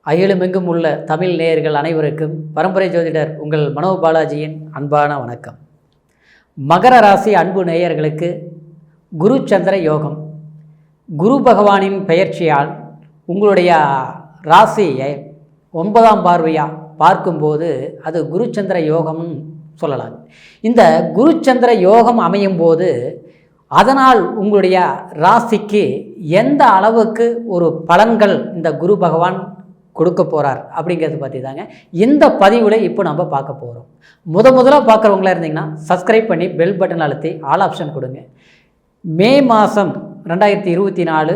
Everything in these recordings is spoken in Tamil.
அகிலமெங்கும் உள்ள தமிழ் நேயர்கள் அனைவருக்கும் பரம்பரை ஜோதிடர் உங்கள் மனோ பாலாஜியின் அன்பான வணக்கம். மகர ராசி அன்பு நேயர்களுக்கு குரு சந்திர யோகம். குரு பகவானின் பெயர்ச்சியால் உங்களுடைய ராசியை 9ஆம் பார்வையாக பார்க்கும்போது அது குரு சந்திர யோகம்னு சொல்லலாம். இந்த குரு சந்திர யோகம் அமையும் போது அதனால் உங்களுடைய ராசிக்கு எந்த அளவுக்கு ஒரு பலன்கள் இந்த குரு பகவான் கொடுக்க போகிறார் அப்படிங்கிறது பற்றி தாங்க இந்த பதிவில் இப்போ நம்ம பார்க்க போகிறோம். முதலாக பார்க்குறவங்களா இருந்தீங்கன்னா சப்ஸ்கிரைப் பண்ணி பெல் பட்டன் அழுத்தி ஆல் ஆப்ஷன் கொடுங்க. மே மாதம் 2024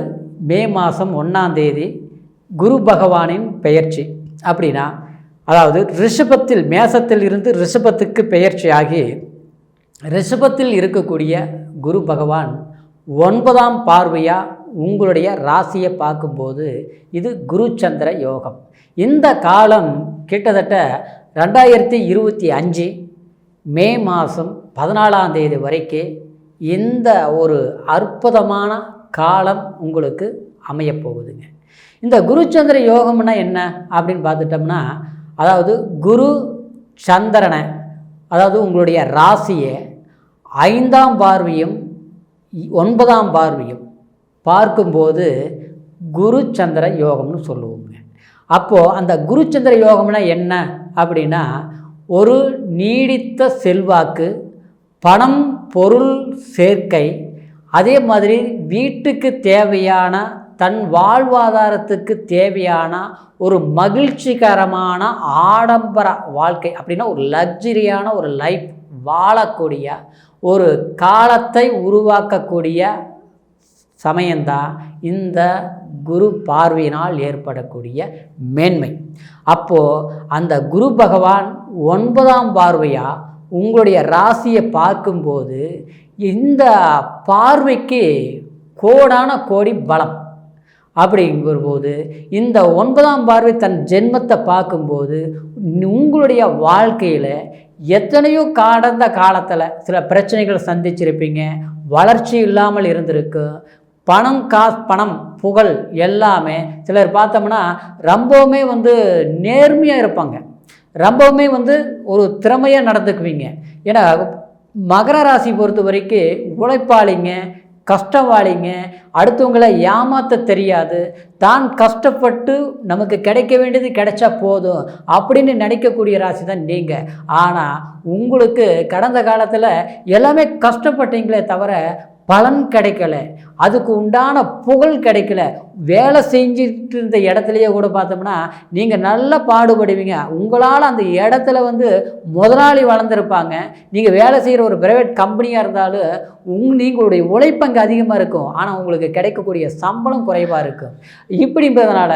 மே மாதம் 1ஆம் தேதி குரு பகவானின் பெயர்ச்சி. அப்படின்னா அதாவது ரிஷபத்தில் மேசத்தில் இருந்து ரிஷபத்துக்கு பெயர்ச்சி ஆகி ரிஷபத்தில் இருக்கக்கூடிய குரு பகவான் 9ஆம் பார்வையாக உங்களுடைய ராசியை பார்க்கும்போது இது குரு சந்திர யோகம். இந்த காலம் கிட்டத்தட்ட 2025 மே மாதம் 14ஆம் தேதி வரைக்கும் இந்த ஒரு அற்புதமான காலம் உங்களுக்கு அமையப்போகுதுங்க. இந்த குரு சந்திர யோகம்னா என்ன அப்படின்னு பார்த்துட்டோம்னா, அதாவது குரு சந்திரனை, அதாவது உங்களுடைய ராசியை 5ஆம் பார்வையும் 9ஆம் பார்வையும் பார்க்கும்போது குரு சந்திர யோகம்னு சொல்லுவோங்க. அப்போது அந்த குரு சந்திர யோகம்னா என்ன அப்படின்னா, ஒரு நீடித்த செல்வாக்கு, பணம் பொருள் சேர்க்கை, அதே மாதிரி வீட்டுக்கு தேவையான தன் வாழ்வாதாரத்துக்கு தேவையான ஒரு மகிழ்ச்சிகரமான ஆடம்பர வாழ்க்கை, அப்படின்னா ஒரு லக்ஸரியான ஒரு லைஃப் வாழக்கூடிய ஒரு காலத்தை உருவாக்கக்கூடிய சமயம்தான் இந்த குரு பார்வையினால் ஏற்படக்கூடிய மேன்மை. அப்போது அந்த குரு பகவான் 9ஆம் பார்வையாக உங்களுடைய ராசியை பார்க்கும்போது இந்த பார்வைக்கு கோடான கோடி பலம். அப்படிங்கும்போது இந்த 9ஆம் பார்வை தன் ஜென்மத்தை பார்க்கும்போது உங்களுடைய வாழ்க்கையில் எத்தனையோ கடந்த காலத்தில் சில பிரச்சனைகள் சந்திச்சிருப்பீங்க, வளர்ச்சி இல்லாமல் இருந்திருக்கு, பணம் புகழ் எல்லாமே. சிலர் பார்த்தோம்னா ரொம்பவுமே நேர்மையாக இருப்பாங்க, ரொம்பவுமே ஒரு திறமையாக நடந்துக்குவீங்க. ஏன்னா மகர ராசி பொறுத்த வரைக்கும் உழைப்பாளிங்க, கஷ்டவாளிங்க, அடுத்தவங்களை ஏமாற்ற தெரியாது, தான் கஷ்டப்பட்டு நமக்கு கிடைக்க வேண்டியது கிடைச்சா போதும் அப்படின்னு நினைக்கக்கூடிய ராசி தான் நீங்கள். ஆனால் உங்களுக்கு கடந்த காலத்தில் எல்லாமே கஷ்டப்பட்டீங்களே தவிர பலன் கிடைக்கல, அதுக்கு உண்டான புகழ் கிடைக்கல. வேலை செஞ்சுட்டு இருந்த இடத்துலையே கூட பார்த்தோம்னா நீங்கள் நல்லா பாடுபடுவீங்க. உங்களால் அந்த இடத்துல முதலாளி வளர்ந்துருப்பாங்க. நீங்கள் வேலை செய்கிற ஒரு பிரைவேட் கம்பெனியாக இருந்தாலும் நீங்களுடைய உழைப்பு அங்கே அதிகமாக இருக்கும், ஆனால் உங்களுக்கு கிடைக்கக்கூடிய சம்பளம் குறைவாக இருக்கும். இப்படின்றதுனால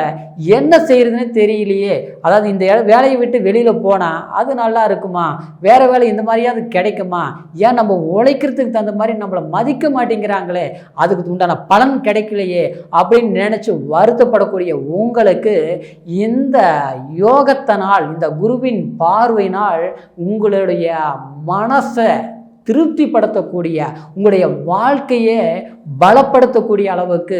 என்ன செய்கிறதுன்னு தெரியலையே, அதாவது இந்த வேலையை விட்டு வெளியில் போனால் அது நல்லா இருக்குமா, வேறு வேலை இந்த மாதிரியாவது கிடைக்குமா, ஏன் நம்ம உழைக்கிறதுக்கு தகுந்த மாதிரி நம்மளை மதிக்க மாட்டேங்கிறாங்களே, அதுக்கு உண்டான பலன் கிடைக்கலையே அப்படின்னு நினச்சி வருத்தப்படக்கூடிய உங்களுக்கு இந்த யோகத்தினால், இந்த குருவின் பார்வையினால் உங்களுடைய மனசை திருப்திப்படுத்தக்கூடிய, உங்களுடைய வாழ்க்கையை பலப்படுத்தக்கூடிய அளவுக்கு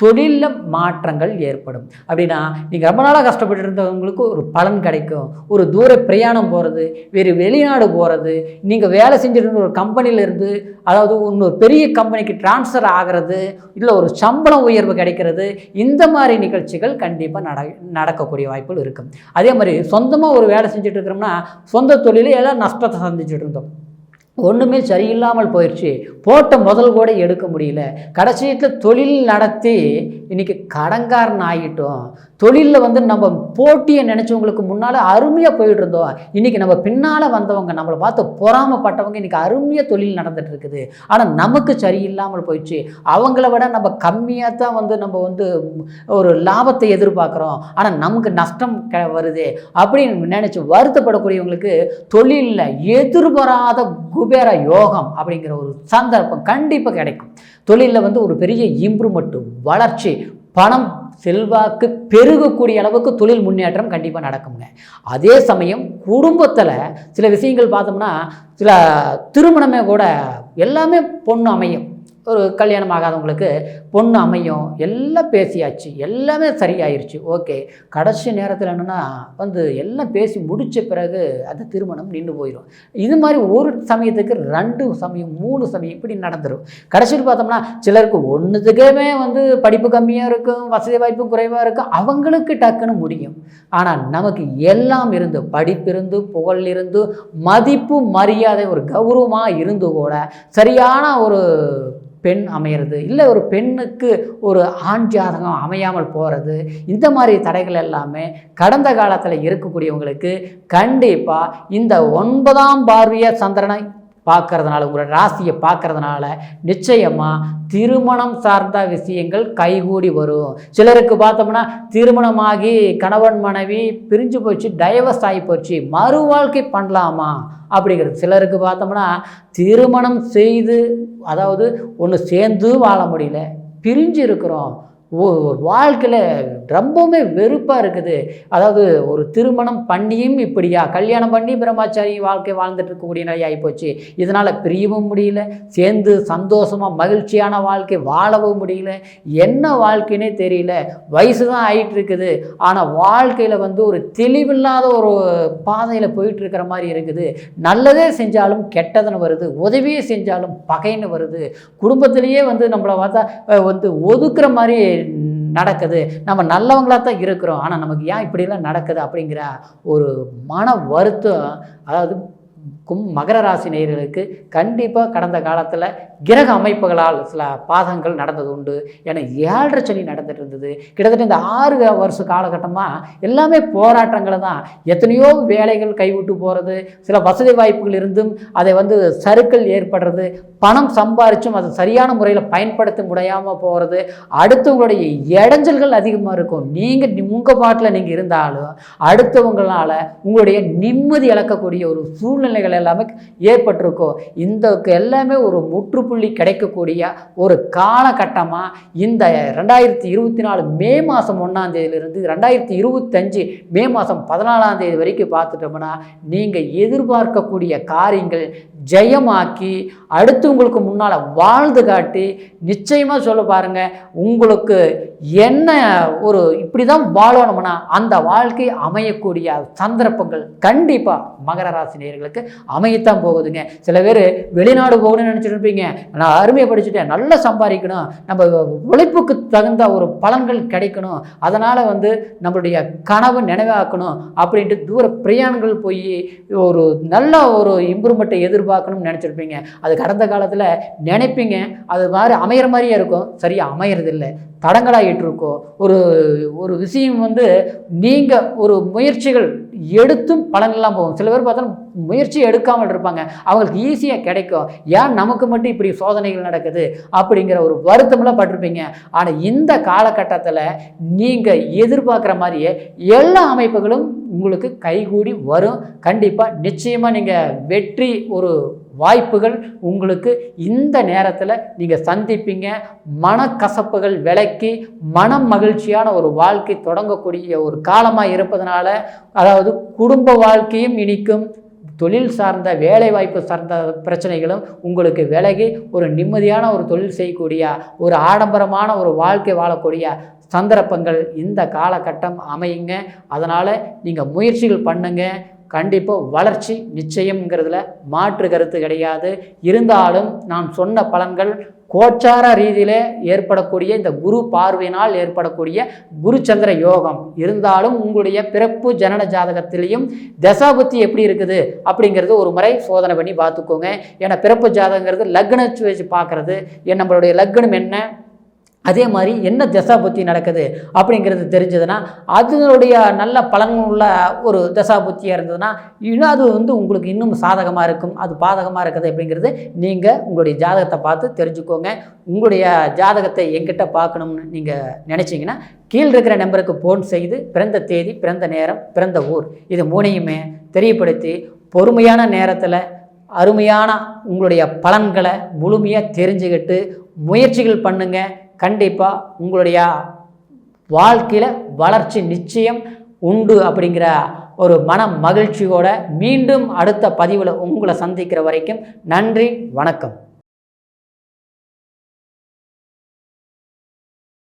தொழிலில் மாற்றங்கள் ஏற்படும். அப்படின்னா நீங்கள் ரொம்ப நாளாக கஷ்டப்பட்டு இருந்தவங்களுக்கு ஒரு பலன் கிடைக்கும். ஒரு தூர பிரயாணம் போகிறது, வேறு வெளிநாடு போகிறது, நீங்கள் வேலை செஞ்சுட்டு இருந்த ஒரு கம்பெனியிலேருந்து அதாவது இன்னொரு பெரிய கம்பெனிக்கு டிரான்ஸ்ஃபர் ஆகிறது, இல்லை ஒரு சம்பளம் உயர்வு கிடைக்கிறது, இந்த மாதிரி நிகழ்ச்சிகள் கண்டிப்பாக நடக்கக்கூடிய வாய்ப்புகள் இருக்கும். அதே மாதிரி சொந்தமாக ஒரு வேலை செஞ்சுட்டு இருக்கிறோம்னா சொந்த தொழிலே எல்லாம் நஷ்டத்தை சந்திச்சுட்டு இருந்தோம், ஒன்றுமே சரியில்லாமல் போயிடுச்சு, போட்ட முதல் கூட எடுக்க முடியல, கடைசியத்தில் தொழில் நடத்தி இன்றைக்கி கடன்காரன் ஆகிட்டோம். தொழிலில் நம்ம போட்டியை நினச்சவங்களுக்கு முன்னால் அருமையாக போயிட்டு இருந்தோம், இன்றைக்கி நம்ம பின்னால் வந்தவங்க நம்மளை பார்த்து பொறாமப்பட்டவங்க இன்றைக்கி அருமையாக தொழில் நடந்துட்டு இருக்குது, ஆனால் நமக்கு சரியில்லாமல் போயிடுச்சு, அவங்கள விட நம்ம கம்மியாக தான் நம்ம ஒரு லாபத்தை எதிர்பார்க்குறோம், ஆனால் நமக்கு நஷ்டம் வருது அப்படின்னு நினச்சி வருத்தப்படக்கூடியவங்களுக்கு தொழிலில் எதிர்பாராத குபேர யோகம் அப்படிங்கிற ஒரு சந்தர்ப்பம் கண்டிப்பாக கிடைக்கும். தொழிலில் ஒரு பெரிய இம்ப்ரூவ்மெண்ட், வளர்ச்சி, பணம் செல்வாக்கு பெருகக்கூடிய அளவுக்கு தொழில் முன்னேற்றம் கண்டிப்பாக நடக்குங்க. அதே சமயம் குடும்பத்தில் சில விஷயங்கள் பார்த்தோம்னா, சில திருமணமே கூட எல்லாமே பொண்ணு அமையும், ஒரு கல்யாணம் ஆகாதவங்களுக்கு பொண்ணு அமையும், எல்லாம் பேசியாச்சு, எல்லாமே சரியாயிருச்சு, ஓகே. கடைசி நேரத்தில் என்னென்னா எல்லாம் பேசி முடித்த பிறகு அந்த திருமணம் நின்று போயிடும். இது மாதிரி ஒரு சமயத்துக்கு 2 சமயம் 3 சமயம் இப்படி நடந்துடும். கடைசியில் பார்த்தோம்னா சிலருக்கு ஒன்றுத்துக்குமே படிப்பு கம்மியாக இருக்கும், வசதி வாய்ப்பு குறைவாக இருக்கும், அவங்களுக்கு டக்குன்னு முடியும். ஆனால் நமக்கு எல்லாம் இருந்து, படிப்பு இருந்து, புகழ் இருந்து, மதிப்பு மரியாதை ஒரு கௌரவமாக இருந்து கூட சரியான ஒரு பெண் அமையிறது, இல்லை ஒரு பெண்ணுக்கு ஒரு ஆண் ஜாதகம் அமையாமல் போகிறது, இந்த மாதிரி தடைகள் எல்லாமே கடந்த காலத்தில் இருக்கக்கூடியவங்களுக்கு கண்டிப்பாக இந்த 9ஆம் பார்வைய சந்திரனை பார்க்கறதுனால, உங்களோட ராசியை பார்க்கறதுனால நிச்சயமாக திருமணம் சார்ந்த விஷயங்கள் கைகூடி வரும். சிலருக்கு பார்த்தோம்னா திருமணமாகி கணவன் மனைவி பிரிஞ்சு போச்சு, டைவர்ஸ் ஆகி போச்சு, மறு வாழ்க்கை பண்ணலாமா அப்படிங்கிறது. சிலருக்கு பார்த்தோம்னா திருமணம் செய்து, அதாவது ஒன்று சேர்ந்து வாழ முடியல, பிரிஞ்சு இருக்கிறோம், ஒரு வாழ்க்கையில் ரொம்பவுமே வெறுப்பாக இருக்குது. அதாவது ஒரு திருமணம் பண்ணியும் இப்படியா, கல்யாணம் பண்ணி பிரம்மச்சாரி வாழ்க்கை வாழ்ந்துட்டு இருக்கக்கூடிய நிலை ஆகிப்போச்சு, இதனால் பிரியவும் முடியல, சேர்ந்து சந்தோஷமாக மகிழ்ச்சியான வாழ்க்கை வாழவும் முடியல, என்ன வாழ்க்கைன்னே தெரியல, வயசு தான் ஆகிட்டு இருக்குது, ஆனால் வாழ்க்கையில் ஒரு தெளிவில்லாத ஒரு பாதையில் போயிட்டுருக்கிற மாதிரி இருக்குது. நல்லதே செஞ்சாலும் கெட்டதுன்னு வருது, உதவியே செஞ்சாலும் பகைன்னு வருது, குடும்பத்திலேயே நம்மளை பார்த்தா ஒதுக்குற மாதிரி நடக்குது, நம்ம நல்லவங்களாக தான் இருக்கிறோம், ஆனால் நமக்கு ஏன் இப்படிலாம் நடக்குது அப்படிங்கிற ஒரு மன வருத்தம். அதாவது மகர ராசி நேயர்களுக்கு கண்டிப்பாக கடந்த காலத்தில் கிரக அமைப்புகளால் சில பாதங்கள் நடந்தது உண்டு. ஏன்னா 7.5 சனி நடந்துட்டு இருந்தது. கிட்டத்தட்ட இந்த 6 வருஷ காலகட்டமாக எல்லாமே போராட்டங்கள் தான். எத்தனையோ வேலைகள் கைவிட்டு போகிறது, சில வசதி வாய்ப்புகள் இருந்தும் அதை சறுக்கல் ஏற்படுறது, பணம் சம்பாரிச்சும் அதை சரியான முறையில் பயன்படுத்த முடியாமல் போகிறது, அடுத்தவங்களுடைய இடைஞ்சல்கள் அதிகமாக இருக்கும். நீங்கள் உங்கள் பாட்டில் நீங்கள் இருந்தாலும் அடுத்தவங்களால் உங்களுடைய நிம்மதி இழக்கக்கூடிய ஒரு சூழ்நிலைகள் எல்லாமே ஏற்பட்டிருக்கும். இந்த எல்லாமே ஒரு முற்றுப்புள்ளி கிடைக்கக்கூடிய ஒரு காலகட்டமாக இந்த 2024 மே மாதம் 1ஆம் தேதியிலிருந்து 2025 மே மாதம் 14ஆம் தேதி வரைக்கும் பார்த்துட்டோம்னா நீங்கள் எதிர்பார்க்கக்கூடிய காரியங்கள் ஜெயமாக்கி அடுத்தவங்களுக்கு முன்னால் வாழ்ந்து காட்டி நிச்சயமாக சொல்ல பாருங்கள், உங்களுக்கு என்ன ஒரு இப்படி தான் வாழணும்னா அந்த வாழ்க்கை அமையக்கூடிய சந்தர்ப்பங்கள் கண்டிப்பாக மகர ராசி நேயர்களுக்கு அமையத்தான் போகுதுங்க. சில பேர் வெளிநாடு போகணும்னு நினச்சிட்டு இருப்பீங்க, நான் அருமையை படிச்சுட்டேன், நல்லா சம்பாதிக்கணும், நம்ம உழைப்புக்கு தகுந்த ஒரு பலன்கள் கிடைக்கணும், அதனால் நம்மளுடைய கனவு நினைவாக்கணும் அப்படின்ட்டு தூர பிரயாணங்கள் போய் ஒரு நல்ல ஒரு இம்ப்ரூவ்மெண்ட்டை எதிர்பார்க்கணும்னு நினச்சிருப்பீங்க. அது கடந்த காலத்தில் நினைப்பீங்க, அது மாதிரி அமையிற மாதிரியே இருக்கும், சரியாக அமையறதில்லை, தடங்களாகிட்டு இருக்கோம். ஒரு விஷயம் நீங்கள் ஒரு முயற்சிகள் எடுத்தும் பலனெல்லாம் போகும். சில பேர் பார்த்தா முயற்சி எடுக்காமல் இருப்பாங்க, அவங்களுக்கு ஈஸியாக கிடைக்கும், ஏன் நமக்கு மட்டும் இப்படி சோதனைகள் நடக்குது அப்படிங்கிற ஒரு வருத்தமெல்லாம் பட்டிருப்பீங்க. ஆனால் இந்த காலகட்டத்தில் நீங்கள் எதிர்பார்க்குற மாதிரியே எல்லா அமைப்புகளும் உங்களுக்கு கைகூடி வரும். கண்டிப்பாக நிச்சயமாக நீங்கள் வெற்றி ஒரு வாய்ப்புகள் உங்களுக்கு இந்த நேரத்தில் நீங்கள் சந்திப்பீங்க. மனக்கசப்புகள் விலக்கி மனம் மகிழ்ச்சியான ஒரு வாழ்க்கை தொடங்கக்கூடிய ஒரு காலமாக இருப்பதனால, அதாவது குடும்ப வாழ்க்கையும் இனிக்கும், தொழில் சார்ந்த வேலை வாய்ப்பு சார்ந்த பிரச்சனைகளும் உங்களுக்கு விலகி ஒரு நிம்மதியான ஒரு தொழில் செய்யக்கூடிய ஒரு ஆடம்பரமான ஒரு வாழ்க்கை வாழக்கூடிய சந்தர்ப்பங்கள் இந்த காலகட்டம் அமையுங்க. அதனால் நீங்கள் முயற்சிகள் பண்ணுங்கள், கண்டிப்பாக வளர்ச்சி நிச்சயம்ங்கிறதுல மாற்று கருத்து கிடையாது. இருந்தாலும் நான் சொன்ன பலன்கள் கோச்சார ரீதியில் ஏற்படக்கூடிய இந்த குரு பார்வையினால் ஏற்படக்கூடிய குரு சந்திர யோகம் இருந்தாலும் உங்களுடைய பிறப்பு ஜனன ஜாதகத்திலையும் தசாபுத்தி எப்படி இருக்குது அப்படிங்கிறது ஒரு முறை சோதனை பண்ணி பார்த்துக்கோங்க. ஏன்னா பிறப்பு ஜாதகங்கிறது லக்னத்தை வச்சு பார்க்குறது, நம்மளுடைய லக்னம் என்ன, அதே மாதிரி என்ன தசாபுத்தி நடக்குது அப்படிங்கிறது தெரிஞ்சதுன்னா அதனுடைய நல்ல பலன்கள் உள்ள ஒரு தசாபுத்தியாக இருந்ததுன்னா இன்னும் அது உங்களுக்கு இன்னும் சாதகமாக இருக்கும். அது பாதகமாக இருக்குது அப்படிங்கிறது நீங்கள் உங்களுடைய ஜாதகத்தை பார்த்து தெரிஞ்சுக்கோங்க. உங்களுடைய ஜாதகத்தை என்கிட்ட பார்க்கணும்னு நீங்கள் நினச்சிங்கன்னா கீழே இருக்கிற நம்பருக்கு ஃபோன் செய்து பிறந்த தேதி, பிறந்த நேரம், பிறந்த ஊர் இது 3ஐயுமே தெரியப்படுத்தி பொறுமையான நேரத்தில் அருமையான உங்களுடைய பலன்களை முழுமையாக தெரிஞ்சுக்கிட்டு முயற்சிகள் பண்ணுங்கள். கண்டிப்பாக உங்களுடைய வாழ்க்கையில் வளர்ச்சி நிச்சயம் உண்டு அப்படிங்கிற ஒரு மன மகிழ்ச்சியோடு மீண்டும் அடுத்த பதிவில் உங்களை சந்திக்கிற வரைக்கும் நன்றி, வணக்கம்.